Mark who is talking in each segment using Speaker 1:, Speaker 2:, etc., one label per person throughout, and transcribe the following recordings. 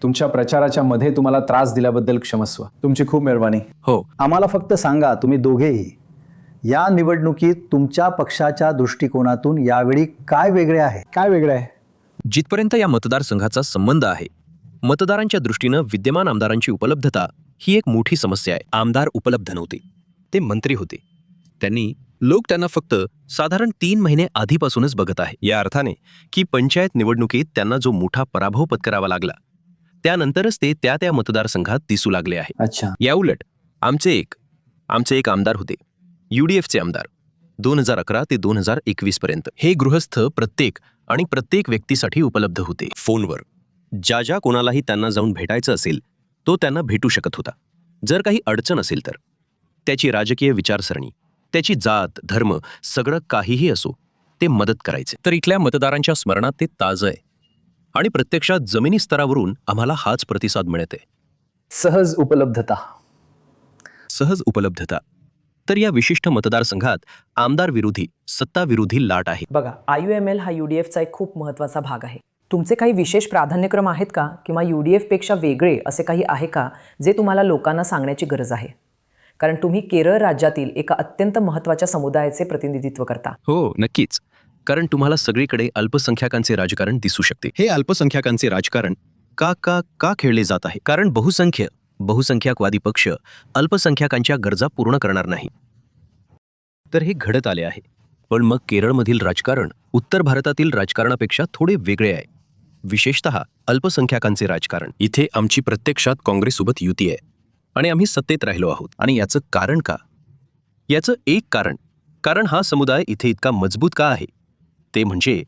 Speaker 1: तुमच्या प्रचाराच्या मध्ये तुम्हाला त्रास दिल्याबद्दल क्षमस्व. तुमची खूप मेहरबानी.
Speaker 2: हो.
Speaker 3: आम्हाला फक्त सांगा, तुम्ही दोघेही या निवडणुकीत तुमच्या पक्षाच्या दृष्टिकोनातून यावेळी काय वेगळे आहे?
Speaker 1: काय वेगळं आहे?
Speaker 2: जिथपर्यंत या मतदारसंघाचा संबंध आहे, मतदारांच्या दृष्टीनं विद्यमान आमदारांची उपलब्धता ही एक मोठी समस्या आहे. आमदार उपलब्ध नव्हते, ते मंत्री होते. लोक त्यांना फक्त साधारण 3 महिने आधीपासूनच बघत आहे. या अर्थाने की पंचायत निवडणुकीत त्यांना जो मोठा पराभव पत्करावा लागला, त्यानंतरच ते त्या मतदारसंघात दिसू लागले आहे.
Speaker 3: अच्छा.
Speaker 2: याउलट आमचे एक आमदार होते, UDFचे आमदार, 2011 ते 2021 पर्यंत. हे गृहस्थ प्रत्येक व्यक्तीसाठी उपलब्ध होते. फोनवर ज्या कोणालाही त्यांना जाऊन भेटायचं असेल तो त्यांना भेटू शकत होता. जर काही अडचण असेल तर त्याची राजकीय विचारसरणी, त्याची जात, धर्म, सगळं काहीही असो, ते मदत करायचे. तर इथल्या मतदारांच्या स्मरणात ते ताजं आहे आणि प्रत्यक्षात जमिनी स्तरावरून आम्हाला हाच प्रतिसाद मिळते.
Speaker 1: सहज उपलब्धता.
Speaker 2: तर या विशिष्ट मतदारसंघात आमदार विरोधी, सत्ता विरोधी लाट आहे.
Speaker 4: बघा, IUML हा UDFचा एक खूप महत्त्वाचा भाग आहे. तुमचे काही विशेष प्राधान्यक्रम आहेत का, किंवा UDF पेक्षा वेगळे असे काही आहे का जे तुम्हाला लोकांना सांगण्याची गरज आहे? कारण तुम्ही केरळ राज्यातील एका अत्यंत महत्त्वाच्या समुदायाचे प्रतिनिधित्व करता.
Speaker 2: हो, नक्कीच. कारण तुम्हाला सगळीकडे अल्पसंख्याकांचे राजकारण दिसू शकते. हे अल्पसंख्याकांचे राजकारण का खेळले जात आहे? कारण बहुसंख्याकवादी पक्ष अल्पसंख्याकांच्या गरजा पूर्ण करणार नाही. तर हे घडत आले आहे. पण मग केरळमधील राजकारण उत्तर भारतातील राजकारणापेक्षा थोडे वेगळे आहे. विशेषतः अल्पसंख्याकांचे राजकारण. इथे आमची प्रत्यक्षात काँग्रेससोबत युती आहे आणि आम्ही सत्तेत राहिलो आहोत. आणि याचं कारण का? याचं एक कारण हा समुदाय इथे इतका मजबूत का आहे, ते म्हणजे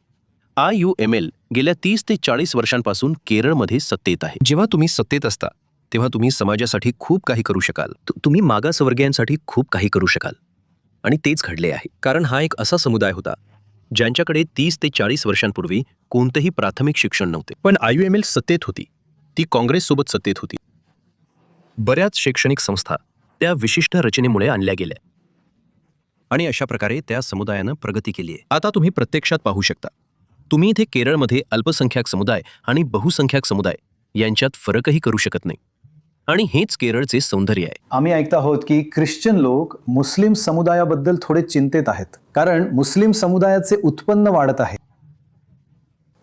Speaker 2: IUML गेल्या 30 ते 40 वर्षांपासून केरळमध्ये सत्तेत आहे. जेव्हा तुम्ही सत्तेत असता तेव्हा तुम्ही समाजासाठी खूप काही करू शकाल. तुम्ही मागासवर्गीयांसाठी खूप काही करू शकाल. आणि तेच घडले आहे. कारण हा एक असा समुदाय होता ज्यांच्याकडे 30 ते 40 वर्षांपूर्वी कोणतेही प्राथमिक शिक्षण नव्हते. पण IUML सत्तेत होती. ती काँग्रेससोबत सत्तेत होती. बऱ्याच शैक्षणिक संस्था त्या विशिष्ट रचनेमुळे आणल्या गेल्या आणि अशा प्रकारे त्या समुदायानं प्रगती केली आहे. आता तुम्ही प्रत्यक्षात पाहू शकता. तुम्ही इथे केरळमध्ये अल्पसंख्याक समुदाय आणि बहुसंख्याक समुदाय यांच्यात फरकही करू शकत नाही. आणि हेच केरळचे सौंदर्य आहे.
Speaker 3: आम्ही ऐकत आहोत की ख्रिश्चन लोक मुस्लिम समुदायाबद्दल थोडे चिंतित आहेत, कारण मुस्लिम समुदायाचे उत्पन्न वाढत आहे,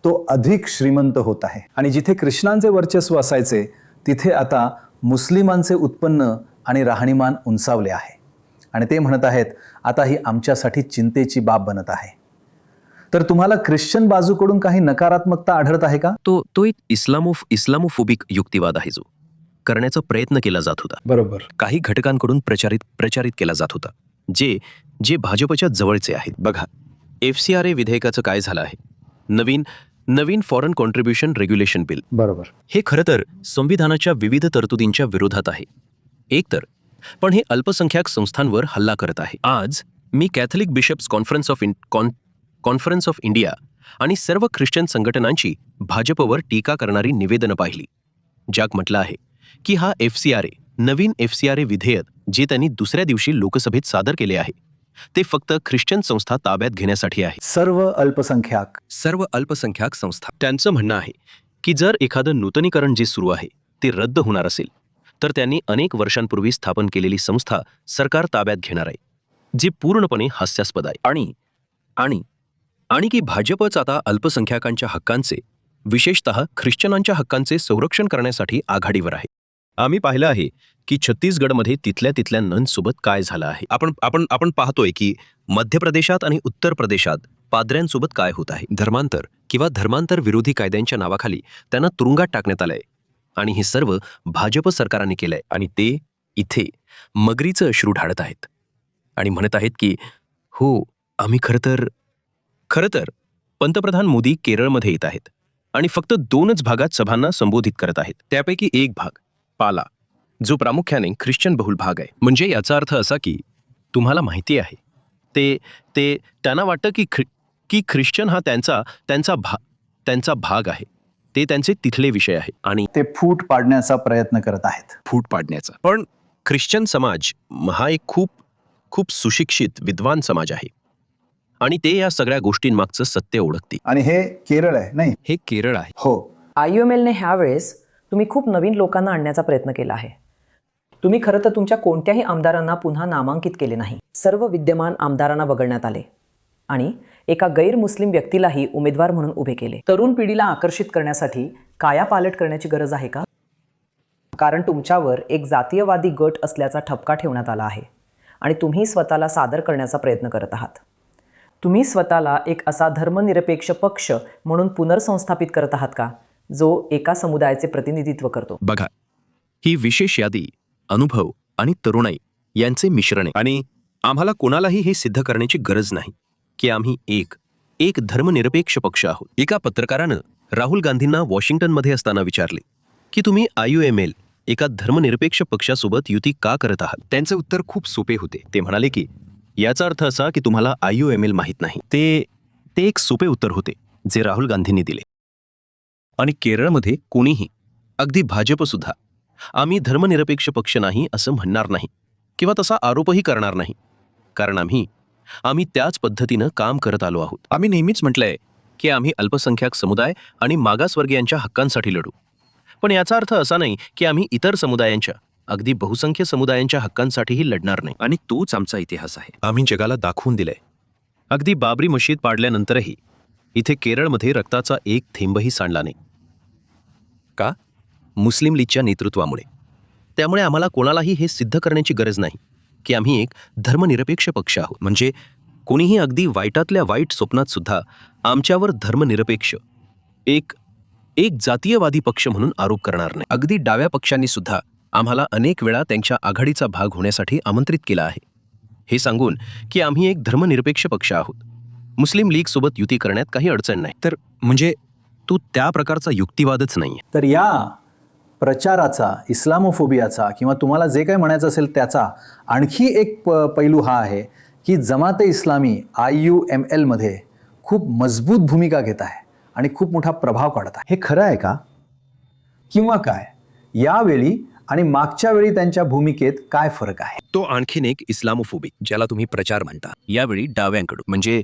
Speaker 3: तो अधिक श्रीमंत होत आहे. आणि जिथे कृष्णांचे वर्चस्व असायचे तिथे आता मुस्लिमांचे उत्पन्न आणि राहणीमान उंचावले आहे. आणि ते म्हणत आहेत, आता ही आमच्यासाठी चिंतेची बाब बनत आहे. तर तुम्हाला ख्रिश्चन बाजूकडून काही नकारात्मकता आढळत आहे का?
Speaker 2: तो एक इस्लामोफोबिक युक्तिवाद आहे जो करण्याचा प्रयत्न केला जात होता.
Speaker 1: बरोबर.
Speaker 2: काही घटकांकडून प्रचारित केला जात होता, जे भाजपच्या जवळचे आहेत. बघा, FCRA विधेयकाचं काय झालं आहे? नवीन फॉरेन कॉन्ट्रीब्युशन रेग्युलेशन बिल.
Speaker 1: बरोबर.
Speaker 2: हे खरं तर संविधानाच्या विविध तरतुदींच्या विरोधात आहे. पण हे अल्पसंख्याक संस्थांवर हल्ला करत आहे. आज मी Catholic bishops conference of India आणि सर्व ख्रिश्चन संघटनांची भाजपवर टीका करणारी निवेदनं पाहिली, ज्यात म्हटलं आहे की हा नवीन FCRA विधेयक जे त्यांनी दुसऱ्या दिवशी लोकसभेत सादर केले आहे, ते फक्त ख्रिश्चन संस्था ताब्यात घेण्यासाठी आहे.
Speaker 3: सर्व
Speaker 2: अल्पसंख्याक संस्था. त्यांचं म्हणणं आहे की जर एखादं नूतनीकरण जे सुरू आहे ते रद्द होणार असेल तर त्यांनी अनेक वर्षांपूर्वी स्थापन केलेली संस्था सरकार ताब्यात घेणार आहे, जे पूर्णपणे हास्यास्पद आहे. आणि की भाजपच आता अल्पसंख्याकांच्या हक्कांचे, विशेषतः ख्रिश्चनांच्या हक्कांचे संरक्षण करण्यासाठी आघाडीवर आहे. आम्ही पाहिलं आहे की छत्तीसगडमध्ये तिथल्या नंदसोबत काय झालं आहे. आपण पाहतोय की मध्य प्रदेशात आणि उत्तर प्रदेशात पाद्र्यांसोबत काय होत आहे. धर्मांतर विरोधी कायद्यांच्या नावाखाली त्यांना तुरुंगात टाकण्यात आलंय. आणि हे सर्व भाजप सरकारने केलंय. आणि ते इथे मगरीचं अश्रू ढाळत आहेत आणि म्हणत आहेत की हो, आम्ही खरं तर पंतप्रधान मोदी केरळमध्ये येत आहेत आणि फक्त 2च भागात सभांना संबोधित करत आहेत. त्यापैकी एक भाग पाला, जो प्रामुख्याने ख्रिश्चन बहुल भाग आहे. म्हणजे याचा अर्थ असा की तुम्हाला माहिती आहे, ते त्यांना वाटतं की ख्रिश्चन हा त्यांचा भाग आहे, ते त्यांचे तिथले विषय आहे आणि
Speaker 3: ते फूट पाडण्याचा प्रयत्न करत आहेत.
Speaker 2: पण ख्रिश्चन समाज हा एक खूप सुशिक्षित विद्वान समाज आहे आणि ते या सगळ्या गोष्टींमागचं सत्य ओळखते.
Speaker 3: आणि हे केरळ आहे, नाही?
Speaker 2: हे केरळ आहे.
Speaker 3: हो.
Speaker 4: IUMLने ह्यावेळेस तुम्ही खूप नवीन लोकांना आणण्याचा प्रयत्न केला आहे. तुम्ही खरं तर तुमच्या कोणत्याही आमदारांना पुन्हा नामांकित केले नाही. सर्व विद्यमान आमदारांना वगळण्यात आले आणि एका गैरमुस्लिम व्यक्तीलाही उमेदवार म्हणून उभे केले. तरुण पिढीला आकर्षित करण्यासाठी कायापालट करण्याची गरज आहे का? कारण तुमच्यावर एक जातीयवादी गट असल्याचा ठपका ठेवण्यात आला आहे आणि तुम्ही स्वतःला सादर करण्याचा प्रयत्न करत आहात. तुम्ही स्वतःला एक असा धर्मनिरपेक्ष पक्ष म्हणून पुनर्संस्थापित करत आहात का, जो एका समुदायाचे प्रतिनिधित्व करतो?
Speaker 2: बघा, ही विशेष यादी अनुभव आणि तरुणाई यांचे मिश्रण आहे आणि आम्हाला कोणालाही हे सिद्ध करण्याची गरज नाही की आम्ही एक धर्मनिरपेक्ष पक्ष आहोत. एका पत्रकारानं राहुल गांधींना वॉशिंग्टनमध्ये असताना विचारले की तुम्ही IUML एका धर्मनिरपेक्ष पक्षासोबत युती का करत आहात? त्यांचे उत्तर खूप सोपे होते. ते म्हणाले की याचा अर्थ असा की तुम्हाला IUML माहीत नाही. ते एक सोपे उत्तर होते जे राहुल गांधींनी दिले. आणि केरळमध्ये कोणीही, अगदी भाजपसुद्धा, आम्ही धर्मनिरपेक्ष पक्ष नाही असं म्हणणार नाही किंवा तसा आरोपही करणार नाही, कारण आम्ही त्याच पद्धतीनं काम करत आलो आहोत. आम्ही नेहमीच म्हटलंय की आम्ही अल्पसंख्याक समुदाय आणि मागासवर्गीयांच्या हक्कांसाठी लढू, पण याचा अर्थ असा नाही की आम्ही इतर समुदायांच्या, अगदी बहुसंख्य समुदायांच्या हक्कांसाठीही लढणार नाही. आणि तोच आमचा इतिहास आहे. आम्ही जगाला दाखवून दिलंय. अगदी बाबरी मशीद पाडल्यानंतरही इथे केरळमध्ये रक्ताचा एक थेंबही सांडला नाही. का? मुस्लिम लीगच्या नेतृत्वामुळे. त्यामुळे आम्हाला कोणालाही हे सिद्ध करण्याची गरज नाही की आम्ही एक धर्मनिरपेक्ष पक्ष आहोत. म्हणजे कोणीही अगदी वाईटातल्या वाईट स्वप्नात सुद्धा आमच्यावर धर्मनिरपेक्ष एक जातीयवादी पक्ष म्हणून आरोप करणार नाही. अगदी डाव्या पक्षांनी सुद्धा आम्हाला अनेक वेळा त्यांच्या आघाडीचा भाग होण्यासाठी आमंत्रित केला आहे, हे सांगून की आम्ही एक धर्मनिरपेक्ष पक्ष आहोत. मुस्लिम लीगसोबत युती करण्यात काही अडचण नाही. तर म्हणजे तो त्या प्रकारचा युक्तिवादच नाहीये.
Speaker 3: तर या प्रचाराचा, इस्लामोफोबियाचा किंवा तुम्हाला जे काही म्हणायचं असेल त्याचा आणखी एक पैलू हा आहे की जमाते इस्लामी IUML मध्ये खूप मजबूत भूमिका घेत आहे आणि खूप मोठा प्रभाव पाडत आहे. हे खरं आहे का? किंवा काय? यावेळी आणि मागच्या वेळी त्यांच्या भूमिकेत काय फरक आहे?
Speaker 2: तो आणखीन एक इस्लामोफोबिक, ज्याला तुम्ही प्रचार म्हणता, यावेळी डाव्यांकडून. म्हणजे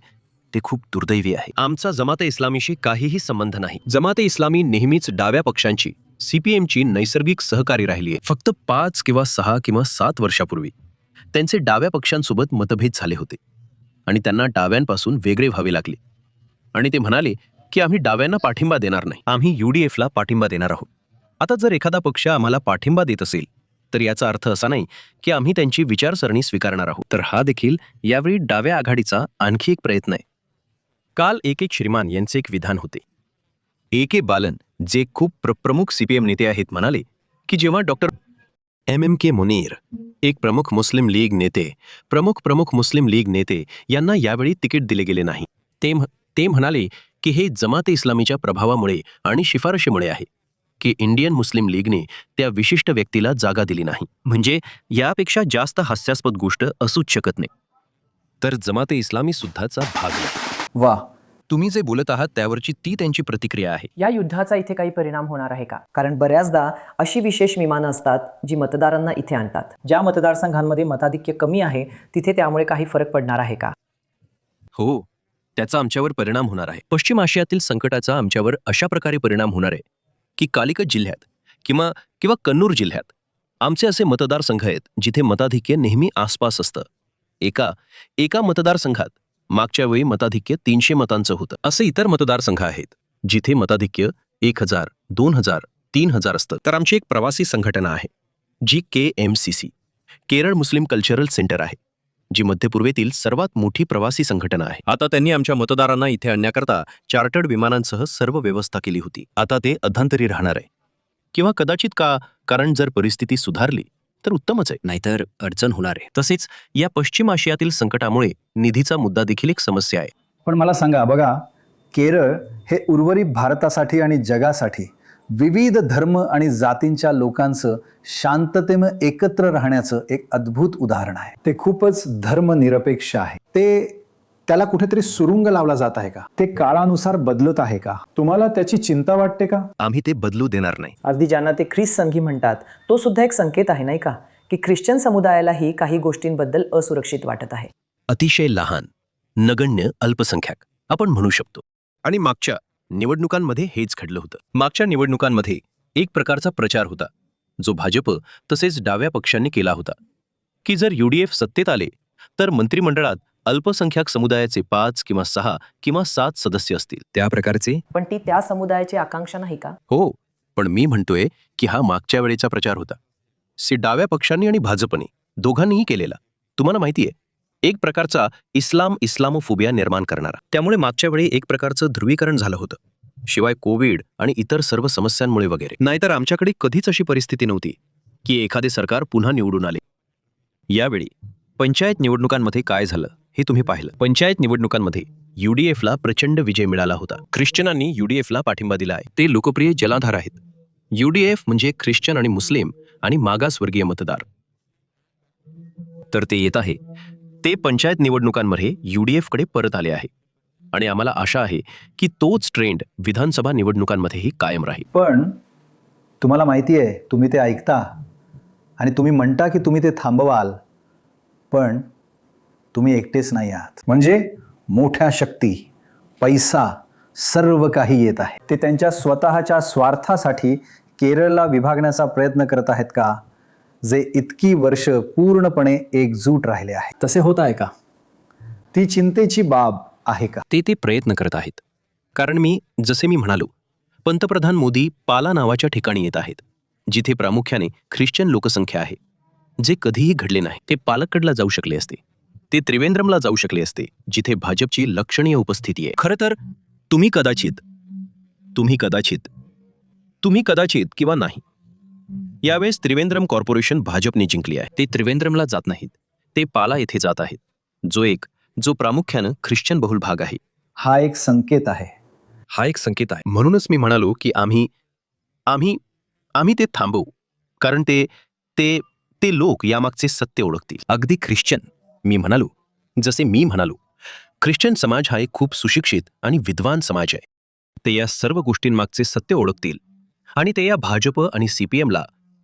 Speaker 2: ते खूप दुर्दैवी आहे. आमचा जमाते इस्लामीशी काहीही संबंध नाही. जमाते इस्लामी नेहमीच डाव्या पक्षांची, CPMची नैसर्गिक सहकारी राहिली आहे. फक्त 5 किंवा 6 किंवा 7 वर्षापूर्वी त्यांचे डाव्या पक्षांसोबत मतभेद झाले होते आणि त्यांना डाव्यांपासून वेगळे व्हावे लागले आणि ते म्हणाले की आम्ही डाव्यांना पाठिंबा देणार नाही, आम्ही UDFला पाठिंबा देणार आहोत. आता जर एखादा पक्ष आम्हाला पाठिंबा देत असेल तर याचा अर्थ असा नाही की आम्ही त्यांची विचारसरणी स्वीकारणार आहोत. तर हा देखील यावेळी डाव्या आघाडीचा आणखी एक प्रयत्न आहे. काल एक श्रीमान यांचे एक विधान होते. AK बालन, जे खूप प्रमुख CPM नेते आहेत, म्हणाले की जेव्हा डॉक्टर MMK मुनीर, एक प्रमुख मुस्लिम लीग नेते यांना यावेळी तिकीट दिले गेले नाही, ते म्हणाले की हे जमाते इस्लामीच्या प्रभावामुळे आणि शिफारशीमुळे आहे की इंडियन मुस्लिम लीगने त्या विशिष्ट व्यक्तीला जागा दिली नाही. म्हणजे यापेक्षा जास्त हास्यास्पद गोष्ट असूच शकत नाही. तर जमाते इस्लामी सुद्धाचा भाग नाही.
Speaker 3: वा,
Speaker 2: तुम्ही जे बोलत आहात त्यावरची ती त्यांची प्रतिक्रिया आहे.
Speaker 4: या युद्धाचा इथे काही परिणाम होणार आहे का? कारण बऱ्याचदा अशी विशेष विमानं असतात जी मतदारांना इथे आणतात. ज्या मतदारसंघांमध्ये मताधिक्य कमी आहे तिथे त्यामुळे काही फरक पडणार आहे का?
Speaker 2: हो, त्याचा आमच्यावर परिणाम होणार आहे. पश्चिम आशियातील संकटाचा आमच्यावर अशा प्रकारे परिणाम होणार आहे की कालिकत जिल्ह्यात किंवा कन्नूर जिल्ह्यात आमचे असे मतदारसंघ आहेत जिथे मताधिक्य नेहमी आसपास असतं. एका मतदारसंघात मागच्या वेळी मताधिक्य 300 मतांचं होतं. असे इतर मतदारसंघ आहेत जिथे मताधिक्य 1000, 2000, 3000 असतं. तर आमची एक प्रवासी संघटना आहे जी KMCC, केरळ मुस्लिम कल्चरल सेंटर आहे, जी मध्य पूर्वेतील सर्वात मोठी प्रवासी संघटना आहे. आता त्यांनी आमच्या मतदारांना इथे आणण्याकरता चार्टर्ड विमानांसह सर्व व्यवस्था केली होती. आता ते अधांतरी राहणार आहे किंवा कदाचित कारण जर परिस्थिती सुधारली तर उत्तमच आहे, नाहीतर अडचण होणार आहे. तसेच या पश्चिम आशियातील संकटामुळे निधीचा मुद्दा देखील एक समस्या आहे.
Speaker 3: पण मला सांगा, बघा, केरळ हे उर्वरित भारतासाठी आणि जगासाठी विविध धर्म आणि जातींच्या लोकांचं शांततेनं एकत्र राहण्याचं एक अद्भुत उदाहरण आहे. ते खूपच धर्मनिरपेक्ष आहे. त्याला कुठेतरी सुरुंग लावला जात आहे का? ते काळानुसार बदलत आहे का? तुम्हाला त्याची चिंता वाटते का?
Speaker 2: आम्ही ते बदलू देणार नाही.
Speaker 4: अगदी ज्यांना ते ख्रिस्त संघी म्हणतात तो सुद्धा एक संकेत आहे, नाही का, की ख्रिश्चन समुदायालाही काही गोष्टींबद्दल असुरक्षित वाटत आहे.
Speaker 2: अतिशय लहान, नगण्य अल्पसंख्याक आपण म्हणू शकतो. आणि मागच्या निवडणुकांमध्ये हेच घडलं होतं. मागच्या निवडणुकांमध्ये एक प्रकारचा प्रचार होता जो भाजप तसेच डाव्या पक्षांनी केला होता की जर UDF सत्तेत आले तर मंत्रिमंडळात अल्पसंख्याक समुदायाचे 5 किंवा 6 किंवा 7 सदस्य असतील. त्या प्रकारचे
Speaker 4: पण ती त्या समुदायाची आकांक्षा नाही का?
Speaker 2: हो, पण मी म्हणतोय की हा मागच्या वेळेचा प्रचार होता. डाव्या पक्षांनी आणि भाजपने दोघांनीही केलेला. तुम्हाला माहितीये, एक प्रकारचा इस्लामोफोबिया निर्माण करणारा. त्यामुळे मागच्या वेळी एक प्रकारचं ध्रुवीकरण झालं होतं. शिवाय कोविड आणि इतर सर्व समस्यांमुळे वगैरे. नाहीतर आमच्याकडे कधीच अशी परिस्थिती नव्हती की एखादे सरकार पुन्हा निवडून आले. यावेळी पंचायत निवडणुकांमध्ये काय झालं हे तुम्ही पाहिलं. पंचायत निवडणुकांमध्ये UDFला प्रचंड विजय मिळाला होता. ख्रिश्चनांनी UDFला पाठिंबा दिला आहे. ते लोकप्रिय जलाधार आहेत. UDF म्हणजे ख्रिश्चन आणि मुस्लिम आणि मागासवर्गीय मतदार. तर ते येत आहे ते पंचायत निवडणुकांमध्ये UDFकडे परत आले आहे आणि आम्हाला आशा आहे की तोच ट्रेंड विधानसभा निवडणुकांमध्येही कायम राहील.
Speaker 3: पण तुम्हाला माहिती आहे, तुम्ही ते ऐकता आणि तुम्ही म्हणता की तुम्ही ते थांबवाल, पण तुम्ही एकटेच नाही आहात. म्हणजे मोठ्या शक्ती, पैसा, सर्व काही येत आहे. ते त्यांच्या स्वतःच्या स्वार्थासाठी केरळला विभागण्याचा प्रयत्न करत आहेत का, जे इतकी वर्ष पूर्णपणे एकजूट राहिले आहे?
Speaker 1: तसे होत आहे का?
Speaker 3: ती चिंतेची बाब आहे का?
Speaker 2: ते प्रयत्न करत आहेत. कारण जसे मी म्हणालो, पंतप्रधान मोदी पाला नावाच्या ठिकाणी येत आहेत जिथे प्रामुख्याने ख्रिश्चन लोकसंख्या आहे, जे कधीही घडले नाही. ते पालक्कडला जाऊ शकले असते. ते त्रिवेंद्रमला जाऊ शकले असते जिथे भाजपची लक्षणीय उपस्थिती आहे. खरं तर तुम्ही कदाचित किंवा नाही, यावेळेस त्रिवेंद्रम कॉर्पोरेशन भाजपने जिंकली आहे. ते त्रिवेंद्रमला जात नाहीत, ते पाला येथे जात आहेत, जो प्रामुख्यानं ख्रिश्चन बहुल भाग आहे.
Speaker 3: हा एक संकेत आहे.
Speaker 2: म्हणूनच मी म्हणालो की आम्ही ते थांबवू, कारण ते लोक यामागचे सत्य ओळखतील. अगदी ख्रिश्चन. जसे मी म्हणालो, ख्रिश्चन समाज हा एक खूप सुशिक्षित आणि विद्वान समाज आहे. ते या सर्व गोष्टींमागचे सत्य ओळखतील आणि ते या भाजप आणि CPMला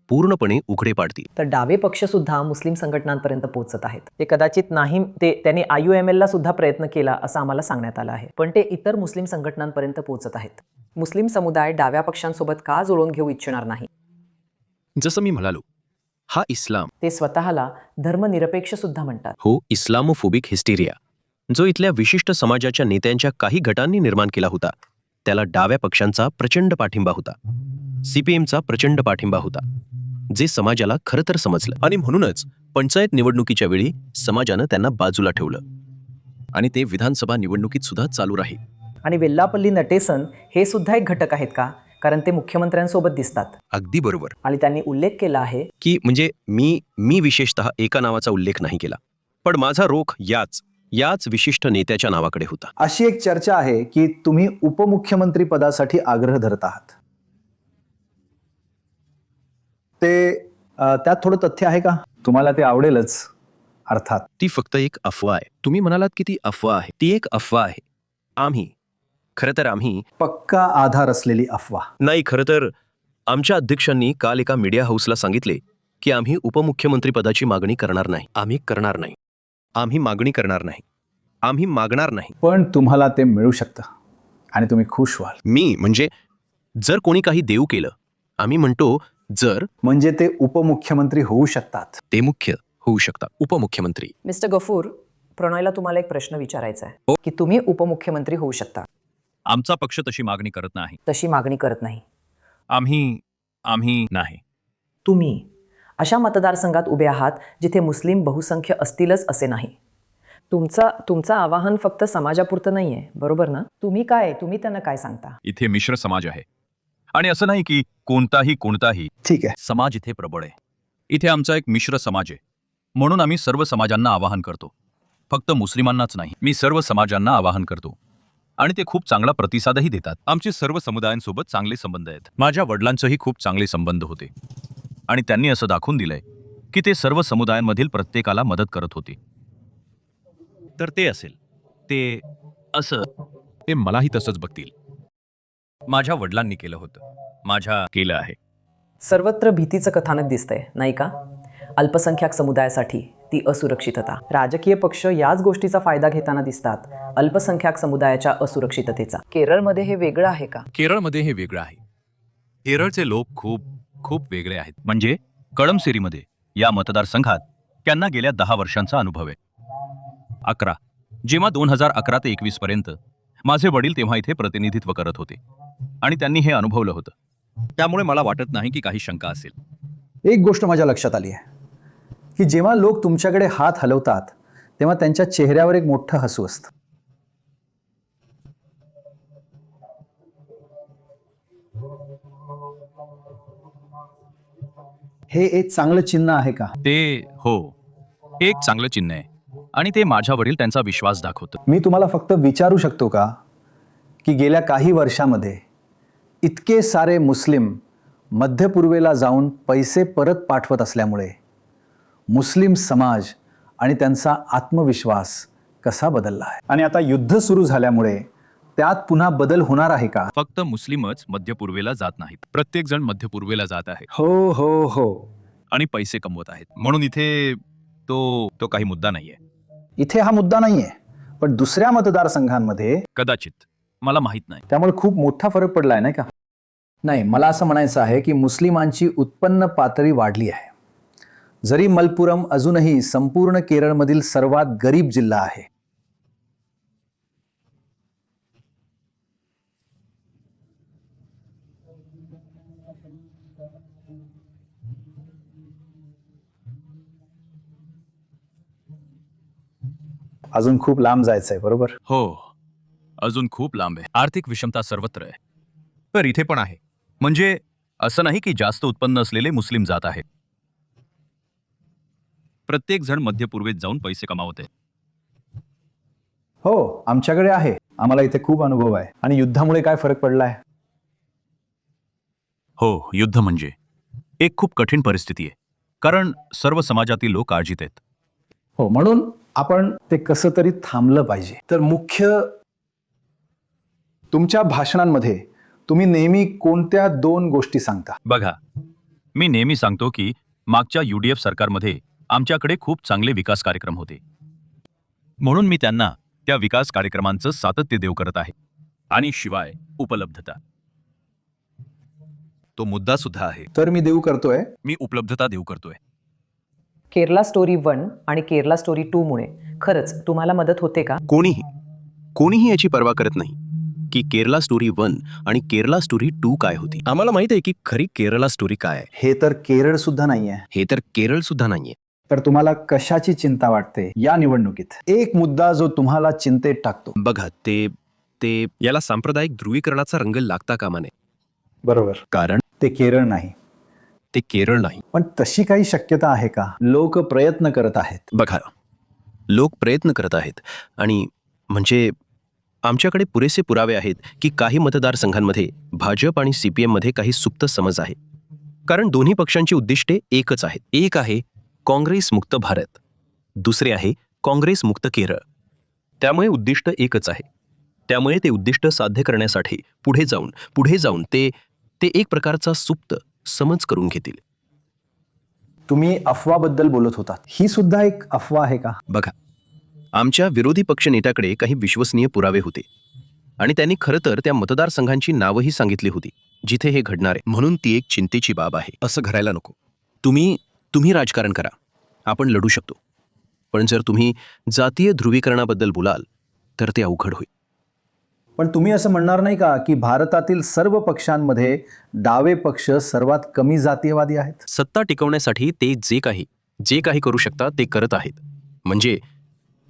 Speaker 2: पूर्णपणे उघडे पाडतील.
Speaker 4: तर डावे पक्ष सुद्धा मुस्लिम संघटनांपर्यंत पोहोचत आहेत. ते कदाचित नाही, त्यांनी IUMLला सुद्धा प्रयत्न केला असं आम्हाला सांगण्यात आलं आहे, पण ते इतर मुस्लिम संघटनांपर्यंत पोहोचत आहेत. मुस्लिम समुदाय डाव्या पक्षांसोबत का जुळवून घेऊ इच्छिणार नाही?
Speaker 2: जसं मी म्हणालो, हा इस्लाम.
Speaker 4: ते स्वतःला धर्मनिरपेक्ष सुद्धा म्हणतात.
Speaker 2: हो, इस्लामोफोबिक हिस्टेरिया जो इथल्या विशिष्ट समाजाच्या नेत्यांच्या काही गटांनी निर्माण केला होता, त्याला डाव्या पक्षांचा प्रचंड पाठिंबा होता, CPMचा प्रचंड पाठिंबा होता, जे समाजाला खरं तर समजलं. आणि म्हणूनच पंचायत निवडणुकीच्या वेळी समाजानं त्यांना बाजूला ठेवलं आणि ते विधानसभा निवडणुकीत सुद्धा चालू राहील.
Speaker 4: आणि वेल्लापल्ली नटेसन हे सुद्धा एक घटक आहेत का? कारण ते मुख्यमंत्र्यांसोबत दिसतात.
Speaker 2: अगदी बरोबर.
Speaker 4: आणि त्यांनी उल्लेख केला आहे
Speaker 2: की म्हणजे मी विशेषतः एका नावाचा उल्लेख नाही केला, पण माझा रोख याच विशिष्ट नेत्याच्या नावाकडे होता.
Speaker 3: अशी एक चर्चा आहे की तुम्ही उपमुख्यमंत्री पदासाठी आग्रह धरत आहात. त्यात थोडं तथ्य आहे का? तुम्हाला ते आवडेलच अर्थात.
Speaker 2: ती फक्त एक अफवा आहे. तुम्ही म्हणालात की ती अफवा आहे. ती एक अफवा आहे. खरं तर आम्ही
Speaker 3: पक्का आधार असलेली अफवा
Speaker 2: नाही. खरं तर आमच्या अध्यक्षांनी काल एका मीडिया हाऊसला सांगितले की आम्ही उपमुख्यमंत्री पदाची मागणी करणार नाही. आम्ही मागणार नाही.
Speaker 3: पण तुम्हाला ते मिळू शकतं आणि तुम्ही खुश व्हाल.
Speaker 2: म्हणजे जर कोणी काही देऊ केलं, आम्ही म्हणतो
Speaker 3: म्हणजे ते उपमुख्यमंत्री होऊ शकतात.
Speaker 2: ते मुख्य होऊ शकतात, उपमुख्यमंत्री.
Speaker 4: मिस्टर गफूर, प्रणयला तुम्हाला एक प्रश्न विचारायचा आहे की तुम्ही उपमुख्यमंत्री होऊ शकता.
Speaker 5: आमचा पक्ष तशी मागणी करत नाही. आम्ही नाही.
Speaker 4: तुम्ही अशा मतदारसंघात उभे आहात जिथे मुस्लिम बहुसंख्य असतीलच असे नाही. तुमचं आवाहन फक्त समाजापुरतं नाहीये, बरोबर ना? तुम्ही त्यांना काय सांगता?
Speaker 5: इथे मिश्र समाज आहे आणि असं नाही की कोणताही
Speaker 3: ठीक आहे.
Speaker 5: समाज इथे प्रबळ आहे. इथे आमचा एक मिश्र समाज आहे, म्हणून आम्ही सर्व समाजांना आवाहन करतो, फक्त मुस्लिमांनाच नाही. मी सर्व समाजांना आवाहन करतो आणि ते खूप चांगला प्रतिसादही देतात. आमचे सर्व समुदायांसोबत चांगले संबंध आहेत. माझ्या वडिलांचेही खूप चांगले संबंध होते आणि त्यांनी असं दाखवून दिलंय की ते सर्व समुदायांमधील प्रत्येकाला मदत करत होते. तर ते असेल ते मलाही तसंच बघतील. माझ्या वडिलांनी केलं होतं, केलं आहे.
Speaker 4: सर्वत्र भीतीचं कथानक दिसतंय, नाही का? अल्पसंख्याक समुदायासाठी ती असुरक्षितता. राजकीय पक्ष याच गोष्टीचा फायदा घेताना दिसतात, अल्पसंख्याक समुदायाच्या असुरक्षिततेचा. केरळमध्ये हे वेगळं आहे का?
Speaker 5: केरळमध्ये हे वेगळं आहे. केरळचे लोक खूप खूप वेगळे आहेत. म्हणजे कळमसेरीमध्ये या मतदारसंघात त्यांना गेल्या 10 वर्षांचा अनुभव आहे. 11 जेव्हा 2011 ते 21 पर्यंत माझे वडील तेव्हा इथे प्रतिनिधित्व करत होते आणि त्यांनी हे अनुभवलं होतं. त्यामुळे मला वाटत नाही की काही शंका असेल.
Speaker 3: एक गोष्ट माझ्या लक्षात आली आहे की जेव्हा लोक तुमच्याकडे हात हलवतात तेव्हा त्यांच्या चेहऱ्यावर एक मोठं हसू असतं. हे एक चांगलं चिन्ह आहे का?
Speaker 5: हो, हे एक चांगलं चिन्ह आहे आणि ते माझ्यावरील त्यांचा विश्वास दाखवतं.
Speaker 3: मी तुम्हाला फक्त विचारू शकतो का की गेल्या काही वर्षामध्ये इतके सारे मुस्लिम मध्य पूर्वेला जाऊन पैसे परत पाठवत असल्यामुळे मुस्लिम समाज आणि त्यांचा आत्मविश्वास कसा बदलला आहे आणि आता युद्ध सुरू झाल्यामुळे त्यात पुन्हा बदल होणार आहे का?
Speaker 5: फक्त मुस्लिमच मध्य पूर्वेला जात नाहीत, प्रत्येक जण मध्य पूर्वेला जात आहे
Speaker 3: हो हो हो.
Speaker 5: आणि पैसे कमवत आहेत. म्हणून इथे तो काही मुद्दा नाहीये.
Speaker 3: इथे हा मुद्दा नाहीये, पण दुसऱ्या मतदारसंघांमध्ये
Speaker 5: कदाचित, मला माहित नाही.
Speaker 3: त्यामुळे खूप मोठा फरक पडलाय नाही का? नाही, मला असं म्हणायचं आहे की मुस्लिमांची उत्पन्न पातळी वाढली आहे. जरी मलप्पुरम अजूनही संपूर्ण केरळमधील सर्वात गरीब जिल्हा आहे. अजून खूप लांब जायचंय, बरोबर?
Speaker 5: हो, अजून खूप लांब आहे. आर्थिक विषमता सर्वत्र आहे. तर इथे पण आहे. म्हणजे असं नाही की जास्त उत्पन्न असलेले मुस्लिम जात आहेत. प्रत्येक जण मध्य पूर्वेत जाऊन पैसे कमावते.
Speaker 3: हो, आमच्याकडे आहे. आम्हाला इथे खूप अनुभव आहे. आणि युद्धामुळे काय फरक पडलाय?
Speaker 5: हो, युद्ध म्हणजे एक खूप कठीण परिस्थिती आहे, कारण सर्व समाजातील लोक काळजीत आहेत.
Speaker 3: हो, म्हणून आपण ते कसं तरी थांबलं पाहिजे. तर मुख्य तुमच्या भाषणांमध्ये तुम्ही नेहमी कोणत्या 2 गोष्टी सांगता?
Speaker 5: बघा, मी नेहमी सांगतो की मागच्या UDF सरकारमध्ये आमच्याकडे खूप चांगले विकास कार्यक्रम होते, म्हणून मी त्यांना त्या विकास कार्यक्रमांचं सातत्य देऊ करत आहे. आणि शिवाय उपलब्धता, तो मुद्दा सुद्धा आहे.
Speaker 3: तर मी देऊ करतोय.
Speaker 5: मी उपलब्धता देऊ करतोय.
Speaker 4: केरला स्टोरी 1 आणि केरला स्टोरी 2 मुळे खरंच तुम्हाला मदत होते का?
Speaker 2: कोणीही याची पर्वा करत नाही की केरला स्टोरी 1 आणि केरला स्टोरी 2 काय होती. आम्हाला माहित आहे की खरी केरला स्टोरी काय आहे.
Speaker 3: हे तर केरळ सुद्धा नाहीये.
Speaker 2: हे तर केरळ सुद्धा नाहीये.
Speaker 3: तर तुम्हाला कशाची चिंता वाटते या निवडणुकीत? एक मुद्दा जो तुम्हाला चिंतेत टाकतो.
Speaker 2: बघा, ते याला सांप्रदायिक ध्रुवीकरणाचा रंग लागता कामा नये.
Speaker 3: बरोबर.
Speaker 2: कारण
Speaker 3: ते केरळ नाही.
Speaker 2: ते केरळ नाही.
Speaker 3: पण तशी काही शक्यता आहे का? लोक प्रयत्न करत आहेत.
Speaker 2: बघा, लोक प्रयत्न करत आहेत आणि म्हणजे आमच्याकडे पुरेसे पुरावे आहेत की काही मतदारसंघांमध्ये भाजप आणि CPM मध्ये काही सुप्त समज आहे. कारण दोन्ही पक्षांची उद्दिष्टे एकच आहेत. एक आहे काँग्रेस मुक्त भारत, दुसरे आहे काँग्रेस मुक्त केरळ. त्यामुळे उद्दिष्ट एकच आहे. त्यामुळे ते उद्दिष्ट साध्य करण्यासाठी पुढे जाऊन ते एक प्रकारचा सुप्त समज करून घेतील.
Speaker 3: तुम्ही अफवाबद्दल बोलत होतात. ही सुद्धा एक अफवा आहे का?
Speaker 2: बघा, आमच्या विरोधी पक्ष नेत्याकडे काही विश्वसनीय पुरावे होते आणि त्यांनी खरं तर त्या मतदारसंघांची नावंही सांगितली होती जिथे हे घडणार आहे. म्हणून ती एक चिंतेची बाब आहे. असं घडायला नको. तुम्ही राजकारण करा, आपण लढू शकतो. पण जर तुम्ही जातीय ध्रुवीकरणाबद्दल बोलाल तर ते अवघड होईल.
Speaker 3: पण तुम्ही असं म्हणणार नाही का की भारतातील सर्व पक्षांमध्ये डावे पक्ष सर्वात कमी जातीयवादी आहेत?
Speaker 2: सत्ता टिकवण्यासाठी ते जे काही करू शकतात ते करत आहेत. म्हणजे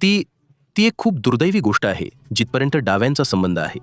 Speaker 2: ती एक खूप दुर्दैवी गोष्ट आहे जिथपर्यंत डाव्यांचा संबंध आहे.